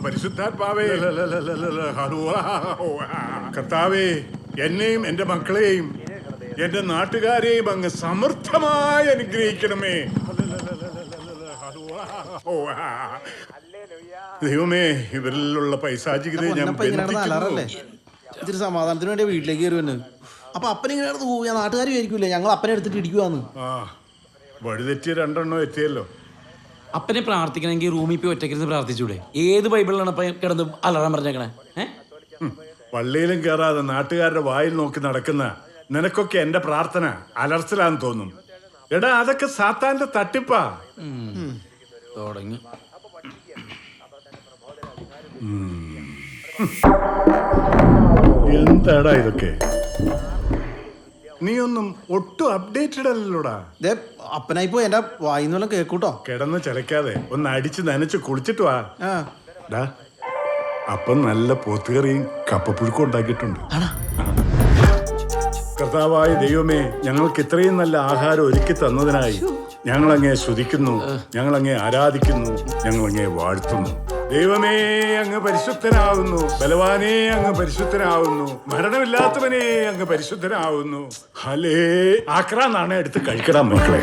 പരിശുദ്ധാത്മാവേ, കർത്താവേ, എന്നെയും എന്റെ മക്കളെയും എന്റെ നാട്ടുകാരെയും അങ്ങ് സമൃദ്ധമായി അനുഗ്രഹിക്കണമേ. ദൈവമേ, ഇവരിലുള്ള പൈശാചികതയെ ഞാൻ ഇത്തിരി സമാധാനത്തിന് വേണ്ടി വീട്ടിലേക്ക് കയറുവന്ന്. അപ്പൊ അപ്പനിങ്ങനെ നാട്ടുകാർ വിചാരിക്കൂലേ ഞങ്ങൾ അപ്പനെ എടുത്തിട്ട് ഇടിക്കുവാന്ന്. വഴിതെറ്റിയ രണ്ടെണ്ണം എത്തിയല്ലോ. അപ്പനെ പ്രാർത്ഥിക്കണമെങ്കിൽ റൂമിൽ പോയി ഒറ്റയ്ക്കിരുന്ന് പ്രാർത്ഥിച്ചൂടെ? ഏത് ബൈബിളിലാണ് അപ്പൊ കിടന്ന് അലറാൻ പറഞ്ഞേക്കണേ? പള്ളിയിലും കയറാതെ നാട്ടുകാരുടെ വായിൽ നോക്കി നടക്കുന്ന നിനക്കൊക്കെ എന്റെ പ്രാർത്ഥന അലർച്ചലാന്ന് തോന്നും. എടാ, അതൊക്കെ സാത്താന്റെ തട്ടിപ്പാ. തുടങ്ങി. എന്താടാ ഇതൊക്കെ? നീ ഒന്നും ഒട്ടും അപ്ഡേറ്റഡ് അല്ലല്ലോടാ. അപ്പനായിപ്പോ എന്റെ വായിന്നോളം കേക്കൂട്ടോ. കിടന്ന് ചിലക്കാതെ ഒന്ന് അടിച്ച് നനച്ച് കുളിച്ചിട്ട് വാ. അപ്പം നല്ല പോത്തുകറിയും കപ്പപ്പുഴുക്കും ഉണ്ടാക്കിയിട്ടുണ്ട്. കർത്താവായ ദൈവമേ, ഞങ്ങൾക്ക് ഇത്രയും നല്ല ആഹാരം ഒരുക്കി തന്നതിനായി ഞങ്ങളങ്ങേ സ്തുതിക്കുന്നു, ഞങ്ങളങ്ങേ ആരാധിക്കുന്നു, ഞങ്ങളങ്ങേ വാഴ്ത്തുന്നു. ദൈവമേ, അങ്ങ് പരിശുദ്ധനാവുന്നു. ബലവാനേ, അങ്ങ് പരിശുദ്ധനാവുന്നു. മരണമില്ലാത്തവനേ, അങ്ങ് പരിശുദ്ധനാവുന്നു. ഹലേ, ആക്രാന്നാണ് എടുത്ത് കഴിക്കടാ മക്കളെ.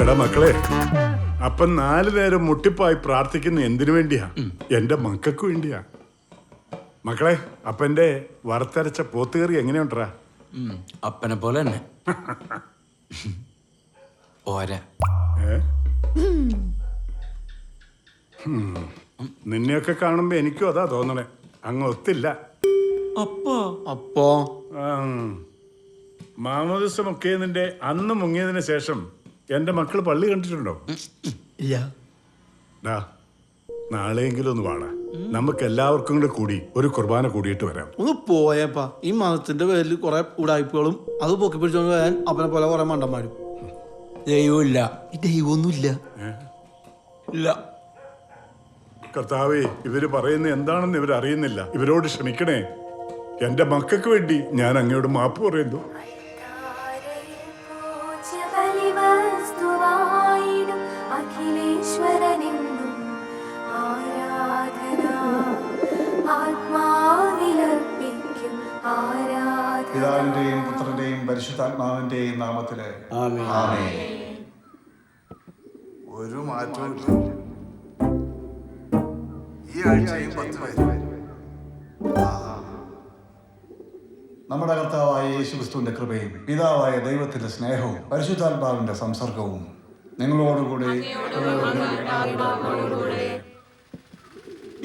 എടാ മക്കളെ, അപ്പം 4 നേരം മുട്ടിപ്പായി പ്രാർത്ഥിക്കുന്ന എന്തിനു വേണ്ടിയാ? എന്റെ മക്കൾക്ക് വേണ്ടിയാ. മക്കളെ, അപ്പന്റെ വറുത്തരച്ച പോത്തുകറി എങ്ങനെയുണ്ടാ? അപ്പനെ പോലെ തന്നെ. നിന്നെയൊക്കെ കാണുമ്പോ എനിക്കും അതാ തോന്നണേ. അങ്ങ് ഒത്തില്ല. അപ്പോ മാമോദിസം മുക്കിയതിന്റെ അന്ന് മുങ്ങിയതിന് ശേഷം എന്റെ മക്കള് പള്ളി കണ്ടിട്ടുണ്ടോ? ഇല്ല. നാളെയെങ്കിലും ഒന്ന് വാടാ, നമുക്ക് എല്ലാവർക്കും കൂടി ഒരു കുർബാന കൂടിയിട്ട് വരാം. ഒന്ന് പോയപ്പാ. ഈ മതത്തിന്റെ പേരിൽ കുറെ ഉടായ്പകളും അത് പൊക്കി പിടിച്ചോണ്ട് വരാൻ അപ്പനെ പോലെ കുറെ മണ്ടന്മാരും. ദൈവമില്ല. ദൈവമൊന്നുമില്ല. കർത്താവേ, ഇവര് പറയുന്നത് എന്താണെന്ന് ഇവർ അറിയുന്നില്ല. ഇവരോട് ക്ഷമിക്കണേ. എന്റെ മക്കൾക്ക് വേണ്ടി ഞാൻ അങ്ങയോട് മാപ്പ് പറയുന്നു. പിതാവിന്റെയും പുത്രന്റെയും പരിശുദ്ധാത്മാവിന്റെയും നാമത്തില് ആമേൻ. ഒരു മാറ്റവും ഈ ആഴ്ചയും 10 പേര്. നമ്മുടെ കർത്താവായ യേശുക്രിസ്തുവിന്റെ കൃപയും പിതാവായ ദൈവത്തിന്റെ സ്നേഹവും പരിശുദ്ധാത്മാവിന്റെ സംസർഗവും നിങ്ങളോടുകൂടി.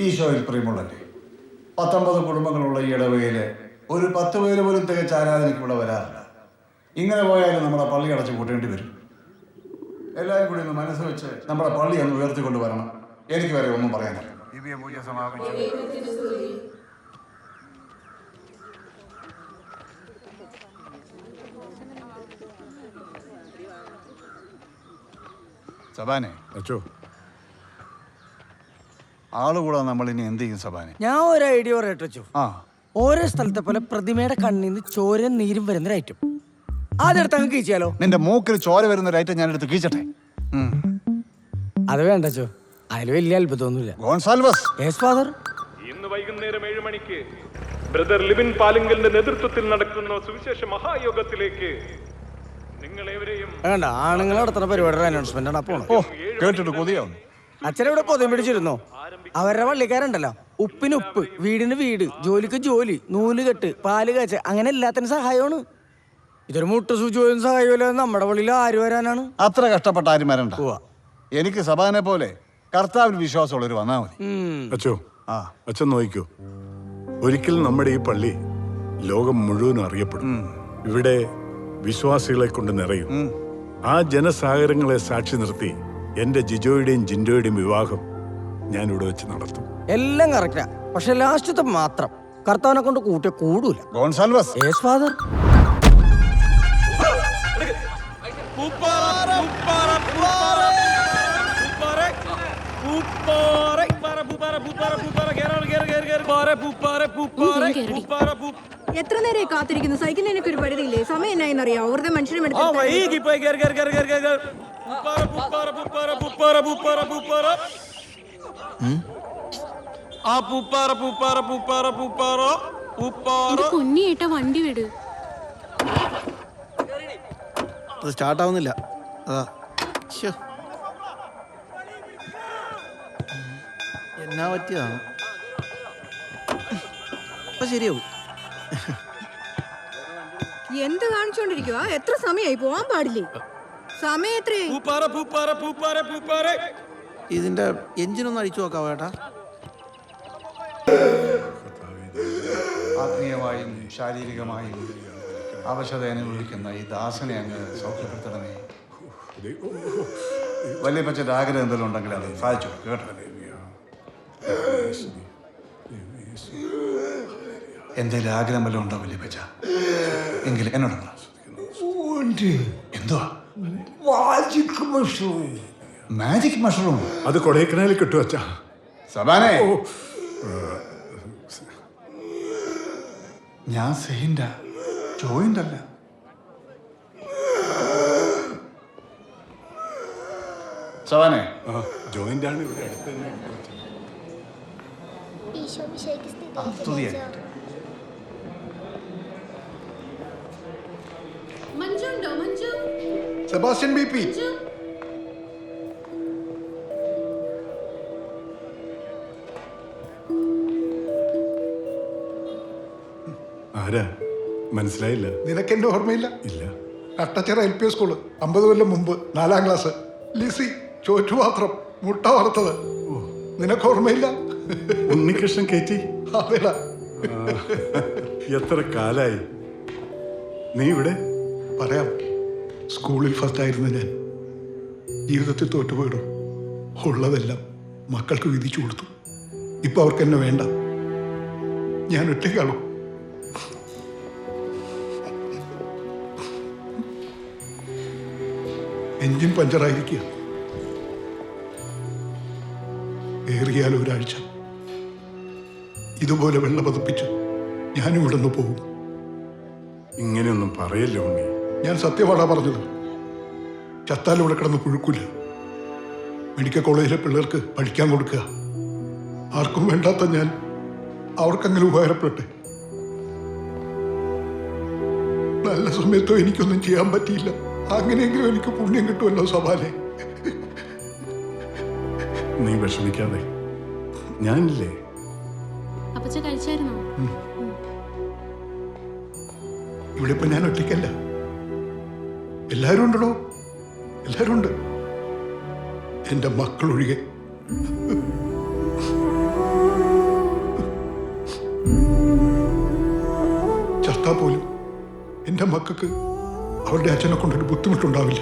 ഈശോയിൽ പ്രിയമുള്ളവരെ, 19 കുടുംബങ്ങളുള്ള ഈ ഇടവകയില് ഒരു 10 പേര് പോലും തികച്ച ആരാധനയ്ക്ക് ഇവിടെ വരാറില്ല. ഇങ്ങനെ പോയാലും നമ്മുടെ പള്ളി അടച്ചു കൂട്ടേണ്ടി വരും. എല്ലാവരും കൂടി ഒന്ന് മനസ്സ് വെച്ച് നമ്മുടെ പള്ളി ഒന്ന് ഉയർത്തിക്കൊണ്ട് വരണം. എനിക്ക് വരെ ഒന്നും പറയാനില്ല. സബാനെ, അച്ചോ, ആള് കൂടാ നമ്മൾ ഇനി എന്ത് ചെയ്യും സബാനെ? ഞാൻ ഒരു ഐഡിയ പറയട്ടോ. ഓരോ സ്ഥലത്തെ പോലെ പ്രതിമയുടെ കണ്ണിന്ന് ചോരയും നീരും വരുന്ന ഐറ്റം അതെടുത്ത് അങ്ങ് കീച്ചാലോ? നിന്റെ മൂക്കിൽ ചോര വരുന്ന ഒരു ഐറ്റം ഞാൻ എടുത്ത് കീച്ചട്ടെ. അത് വേണ്ടോ, അതിൽ വലിയ അത്ഭുതമൊന്നുമില്ല. ഇന്ന് വൈകുന്നേരം 7 മണിക്ക് ബ്രദർ ലിബിൻ പാലിങ്കലിന്റെ നേതൃത്വത്തിൽ നടക്കുന്ന സുവിശേഷ മഹായോഗത്തിലേക്ക് നിങ്ങളെവരെയും വേണ്ട. ആണുങ്ങൾ നടത്തുന്ന പരിപാടിയുടെ അനൗൺസ്മെന്റ് ആണ്. അപ്പോൾ കേട്ടിട്ട് കൊതിയാവുന്നു. അച്ഛനെ കൊതിയും പിടിച്ചിരുന്നോ? അവരുടെ പള്ളിക്കാരുണ്ടല്ലോ, ഉപ്പിന് ഉപ്പ്, വീടിന് വീട്, ജോലിക്ക് ജോലി, നൂലുകെട്ട്, പാല് കാച്ച, അങ്ങനെ എല്ലാത്തിനും സഹായമാണ്. ഇതൊരു മുട്ട സൂചിയും സഹായമല്ല. നമ്മുടെ പള്ളിയിൽ ആര് വരാനാണ്? അത്ര കഷ്ടപ്പെട്ട ആരും വരണ്ട. എനിക്ക് സബാനെ പോലെ കർത്താവിൽ വിശ്വാസമുള്ളവർ വന്നാൽ മതി. അച്ചോ, അച്ഛൻ നോക്കിക്കോ, ഒരിക്കലും നമ്മുടെ ഈ പള്ളി ലോകം മുഴുവനും അറിയപ്പെടും. ഇവിടെ വിശ്വാസികളെ കൊണ്ട് നിറയും. ആ ജനസാഗരങ്ങളെ സാക്ഷി നിർത്തി എന്റെ ജിജോയുടെയും ജിൻഡോയുടെയും വിവാഹം ഞാൻ ഇവിടെ വെച്ച് നടത്തും. എല്ലാം കറക്റ്റാ, പക്ഷെ ലാസ്റ്റത്തെ മാത്രം കർത്താവിനെ കൊണ്ട് കൂട്ടിയ കൂടൂല. എത്ര നേരമായി കാത്തിരിക്കുന്നു? സൈക്കിളിനൊക്കെ ഒരു പരിധിയില്ലേ? സമയം എന്നായിന്നറിയാം. വെറുതെ മനുഷ്യനെ പൊന്നിയേട്ട വണ്ടി വിട്. അത് സ്റ്റാർട്ടാവുന്നില്ല. അതാ ശ്ശോ. എന്നാ പറ്റിയതാണ്? അപ്പൊ ശരിയാവും. എന്ത് കാണിച്ചോണ്ടിരിക്കുവാ? എത്ര സമയമായി? പോവാൻ പാടില്ലേ? സമയം എത്രയായി? ഇതിന്റെ എഞ്ചിനൊന്ന് അടിച്ചു നോക്കാവോ ഏട്ടാ? ആത്മീയമായും ശാരീരികമായും അവശത അനുഭവിക്കുന്ന ഈ ദാസനെ അങ്ങ് സൗഖ്യപ്പെടുത്തണമേ. വല്യപ്പച്ചൻ്റെ ആഗ്രഹം എന്തെങ്കിലും ഉണ്ടെങ്കിൽ അത് സാധിച്ചു കേട്ടോ. എന്തെങ്കിലും ആഗ്രഹം വല്ലതും ഉണ്ടോ വല്യപ്പച്ച? എങ്കിൽ എന്നോട് എന്തുവാ? Magic mushroom? അത് കൊടൈക്കനാലിൽ കിട്ടും അച്ഛാ. സബാനെ, ഞാൻ സെയിൻ്റ, ജോയിൻ്റ് അല്ല. സബാനെ, ജോയിന്റ് ആണ് ഇവിടെ അടുത്ത് തന്നെ. തുതിയായിട്ട് മഞ്ജു ഉണ്ടോ? Manju, Sebastian BP. ആരാ? മനസ്സിലായില്ല. നിനക്കെന്റെ ഓർമ്മയില്ല? ഇല്ല. കട്ടച്ചിറ LP സ്കൂള്, 50 കൊല്ലം മുമ്പ്, 4ാം ക്ലാസ്. ലിസി, ചോറ്റുപാത്രം, മുട്ട വറുത്തത്. നിനക്ക് ഓർമ്മയില്ല? ഉണ്ണികൃഷ്ണൻ കയറ്റി. അതേടാ. എത്ര കാലായി നീ ഇവിടെ? പറയാം. സ്കൂളിൽ ഫസ്റ്റ് ആയിരുന്ന ഞാൻ ജീവിതത്തിൽ തോറ്റുപോയിടും. ഉള്ളതെല്ലാം മക്കൾക്ക് വിധിച്ചു കൊടുത്തു. ഇപ്പൊ അവർക്ക് എന്നെ വേണ്ട. ഞാൻ ഒറ്റയ്ക്കാണോ? എഞ്ചിൻ പഞ്ചറായിരിക്കുക. ഏറിയാൽ ഒരാഴ്ച ഇതുപോലെ വെള്ളം പതിപ്പിച്ച് ഞാനും ഇവിടെ നിന്ന് പോകും. ഇങ്ങനെയൊന്നും പറയല്ലോ ഉണ്ണി. ഞാൻ സത്യമാണാ പറഞ്ഞത്. ചത്താലും ഇവിടെ കിടന്ന് പുഴുക്കില്ല. മെഡിക്കൽ കോളേജിലെ പിള്ളേർക്ക് പഠിക്കാൻ കൊടുക്കുക. ആർക്കും വേണ്ടാത്ത ഞാൻ അവർക്കങ്ങനെ ഉപകാരപ്പെട്ടെ. നല്ല സമയത്തോ എനിക്കൊന്നും ചെയ്യാൻ പറ്റിയില്ല. അങ്ങനെയെങ്കിലും എനിക്ക് പുണ്യം കിട്ടുമല്ലോ സവാലെ. നീ വിഷമിക്കാതെ, ഞാനില്ലേ. അപ്പച്ച കഴിച്ചായിരുന്നോ? ഇവിടെ ഇപ്പൊ ഞാൻ ഒറ്റയ്ക്കല്ല, എല്ലാരും ഉണ്ടല്ലോ. എല്ലാരും ഉണ്ട്, എന്റെ മക്കളൊഴികെ. ചത്താ പോലും എന്റെ മക്കൾക്ക് അവരുടെ അച്ഛനെ കൊണ്ടൊരു ബുദ്ധിമുട്ടുണ്ടാവില്ല.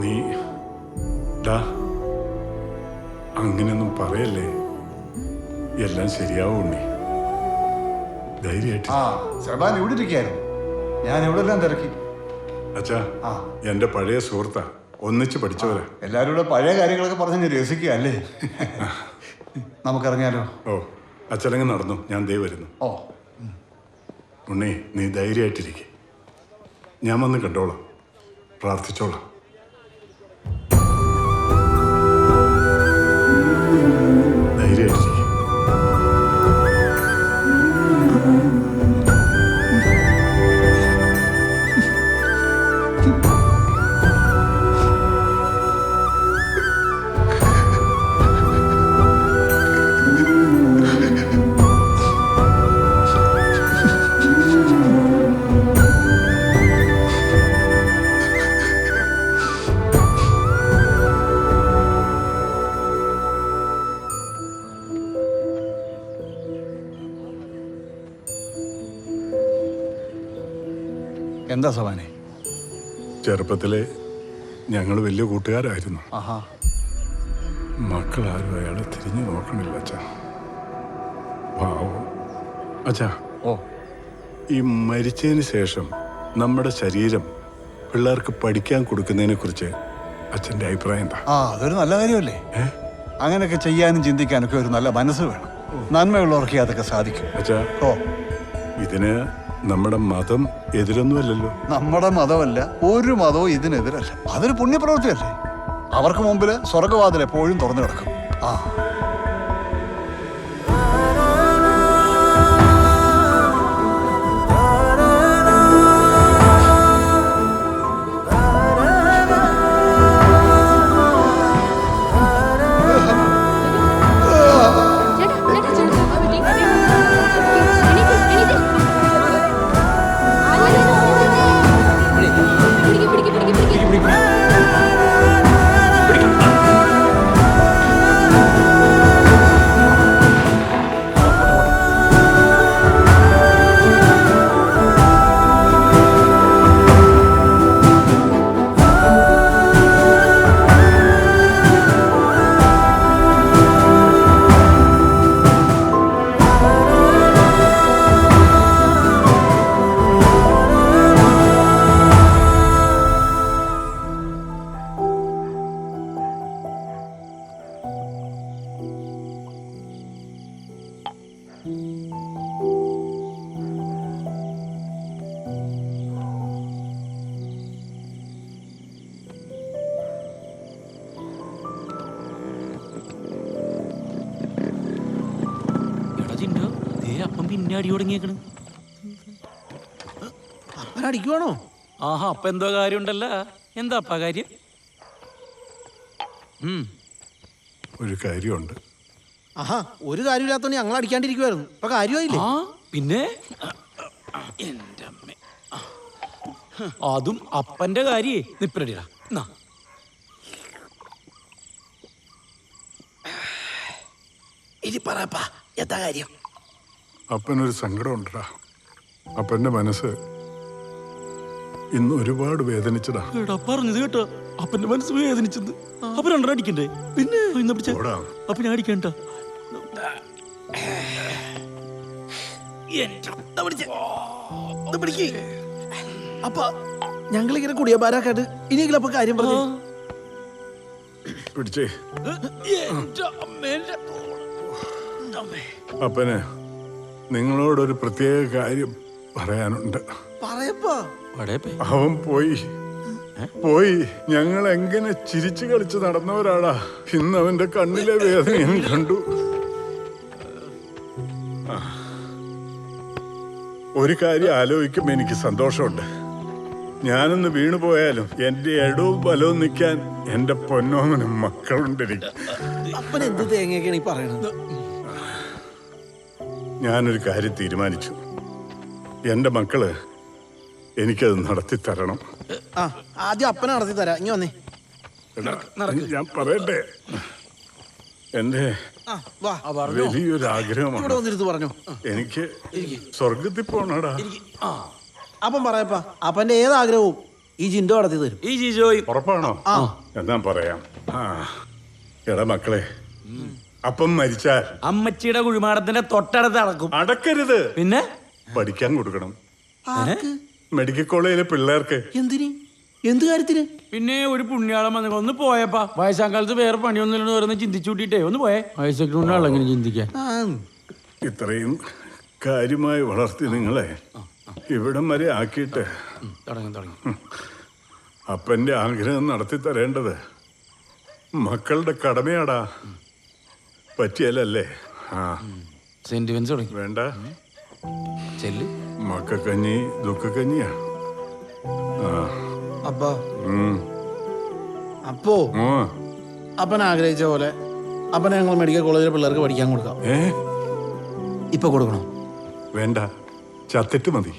നീ അങ്ങനെയൊന്നും പറയല്ലേ. എല്ലാം ശരിയാവും ഉണ്ണി, ധൈര്യമായിട്ട്. സബാൻ ഇവിടെ ഇരിക്കായിരുന്നു. ഞാൻ ഇവിടെ എല്ലാം തിരക്കി. അച്ഛാ, എന്റെ പഴയ സുഹൃത്താ, ഒന്നിച്ച് പഠിച്ചവരാ. എല്ലാവരും കൂടെ പഴയ കാര്യങ്ങളൊക്കെ പറഞ്ഞ് രസിക്കുക അല്ലേ? നമുക്കിറങ്ങിയാലോ? ഓ, അച്ഛനങ്ങ് നടന്നു, ഞാൻ ദേ വരുന്നു. ഓ ഉണ്ണി, നീ ധൈര്യമായിട്ടിരിക്കെ. ഞാൻ വന്ന് കണ്ടോളാം, പ്രാർത്ഥിച്ചോളാം. ധൈര്യമായിട്ടിരിക്കെ. എന്താ സവാനെ? ചെറുപ്പത്തിലെ ഞങ്ങൾ വലിയ കൂട്ടുകാരായിരുന്നു. ആഹാ, മക്കളാരും അയാളെ തിരിഞ്ഞു നോക്കണില്ല അച്ഛാ. പാവം. അച്ഛാ, ഓ ഈ മരിച്ചതിന് ശേഷം നമ്മുടെ ശരീരം പിള്ളേർക്ക് പഠിക്കാൻ കൊടുക്കുന്നതിനെ കുറിച്ച് അച്ഛൻ്റെ അഭിപ്രായം എന്താ? അതൊരു നല്ല കാര്യമല്ലേ? അങ്ങനെയൊക്കെ ചെയ്യാനും ചിന്തിക്കാനൊക്കെ ഒരു നല്ല മനസ്സ് വേണം. നന്മയുള്ളവർക്ക് അതൊക്കെ സാധിക്കും. അച്ഛാ, ഓ, ഇതിന് നമ്മുടെ മതം എതിരൊന്നുമല്ലല്ലോ. നമ്മുടെ മതമല്ല, ഒരു മതവും ഇതിനെതിരല്ല. അതൊരു പുണ്യപ്രവൃത്തിയല്ലേ. അവർക്ക് മുമ്പിൽ സ്വർഗവാതിൽ എപ്പോഴും തുറന്നു കിടക്കും. ആ, എടാ ജിൻഡോ, ദേ അപ്പം പിന്നെ അടി തുടങ്ങിയേക്കണ്. അപ്പനടിക്കുവാണോ? ആഹാ, അപ്പൊ എന്തോ കാര്യം ഉണ്ടല്ല. എന്താ അപ്പ കാര്യം? ഒരു കാര്യമുണ്ട്. ആഹാ, ഒരു കാര്യമില്ലാത്തോണ്ട് ഞങ്ങൾ അടിക്കാണ്ടിരിക്കുവായിരുന്നു. ഇപ്പൊ കാര്യമായില്ലേ? ആ പിന്നെ എന്റെ അമ്മ, അതും അപ്പന്റെ കാര്യേ. നിപ്പടിടാ. ഇനി പറയപ്പാ, എന്താ കാര്യം? അപ്പനൊരു സങ്കടമുണ്ടടാ. അപ്പന്റെ മനസ്സ് ഇന്ന് ഒരുപാട് വേദനിച്ചടാ. എടാ പറഞ്ഞത് കേട്ടോ, അപ്പന്റെ മനസ്സ് വേദനിച്ചത്. അപ്പൊ രണ്ടെണ്ണം അടിക്കണ്ടേ? പിന്നെ ഇന്ന് പിടിച്ച ഓടാ. അപ്പൊ ഞാൻ അടിക്കണ്ട. അപ്പൊ ഞങ്ങളിങ്ങനെ കുടിയന്മാരാക്കാട്ട് ഇനിയെങ്കിലും അപ്പൊ കാര്യം പറഞ്ഞു. പിടിച്ചേ. അപ്പന് നിങ്ങളോടൊരു പ്രത്യേക കാര്യം പറയാനുണ്ട്. പറയപ്പാ. അവൻ പോയി. ഞങ്ങൾ എങ്ങനെ ചിരിച്ചു കളിച്ച് നടന്നവരാടാ. ഇന്ന് അവന്റെ കണ്ണിലെ വേദന ഞാൻ കണ്ടു. ഒരു കാര്യം ആലോചിക്കുമ്പോ എനിക്ക് സന്തോഷമുണ്ട്. ഞാനൊന്ന് വീണു പോയാലും എന്റെ ഇടവും ബലവും നിൽക്കാൻ എന്റെ പൊന്നോമനും മക്കളുണ്ട് എനിക്ക്. അപ്പൻ എന്ത് തേങ്ങയൊക്കെയാണ് ഈ പറയണത്? ഞാനൊരു കാര്യം തീരുമാനിച്ചു. എന്റെ മക്കള് എനിക്കത് നടത്തി തരണം. ആ, ആദ്യം അപ്പനെ നടത്തി തരാം. ഇനി വന്നേ. ഞാൻ പറയട്ടെ, എന്റെ ആ, വാ. വലിയൊരു ആഗ്രഹമാണ്. ഇവിടെ വന്നിരുത്ത് പറഞ്ഞു. എനിക്ക് സ്വർഗത്തിൽ പോണടാ. അപ്പം പറയപ്പാ, അപ്പന്റെ ഏത് ആഗ്രഹവും ഈ ജിൻഡോ നടത്തി തരും. ഈ ജിജോയ് ഉറപ്പാണോ? എന്നാ പറയാം. എടാ മക്കളെ, അപ്പം മരിച്ചാൽ അമ്മച്ചിയുടെ കുഴിമാടത്തിന്റെ തൊട്ടടുത്ത് അടക്കും. അടക്കരുത്. പിന്നെ പഠിക്കാൻ കൊടുക്കണം. മെഡിക്കൽ കോളേജിലെ പിള്ളേർക്ക്. എന്തിന്? എന്ത് കാര്യത്തിന്? പിന്നെ ഒരു പുണ്യാളം വന്നു ഒന്ന് പോയപ്പാ. വയസ്സാകാലത്ത് വേറെ പണിയൊന്നും ഓരോന്ന് ചിന്തിച്ചു കൂട്ടിട്ടേ ഒന്ന് പോയേ. വയസ്സൊക്കെ ഉണ്ടാളെങ്ങനെ ചിന്തിക്കാൻ. ഇത്രയും കാര്യമായി വളർത്തി നിങ്ങളെ ഇവിടം വരെ ആക്കിയിട്ട് തുടങ്ങി. അപ്പന്റെ ആഗ്രഹം നടത്തി തരേണ്ടത് മക്കളുടെ കടമയാടാ. പറ്റിയല്ലേ? സെന്റിമെന്റ്സ് തുടങ്ങി. വേണ്ട, ചെല്ല്. മക്കക്കഞ്ഞി ദുഃഖക്കഞ്ഞിയാ. അപ്പൊ അപ്പോ അപ്പൻ ആഗ്രഹിച്ച പോലെ അപ്പനെ ഞങ്ങൾ മെഡിക്കൽ കോളേജിലെ പിള്ളേർക്ക് പഠിക്കാൻ കൊടുക്കാം. ഏ ഇപ്പൊ കൊടുക്കണോ? വേണ്ട, ചത്തിട്ട് മതി.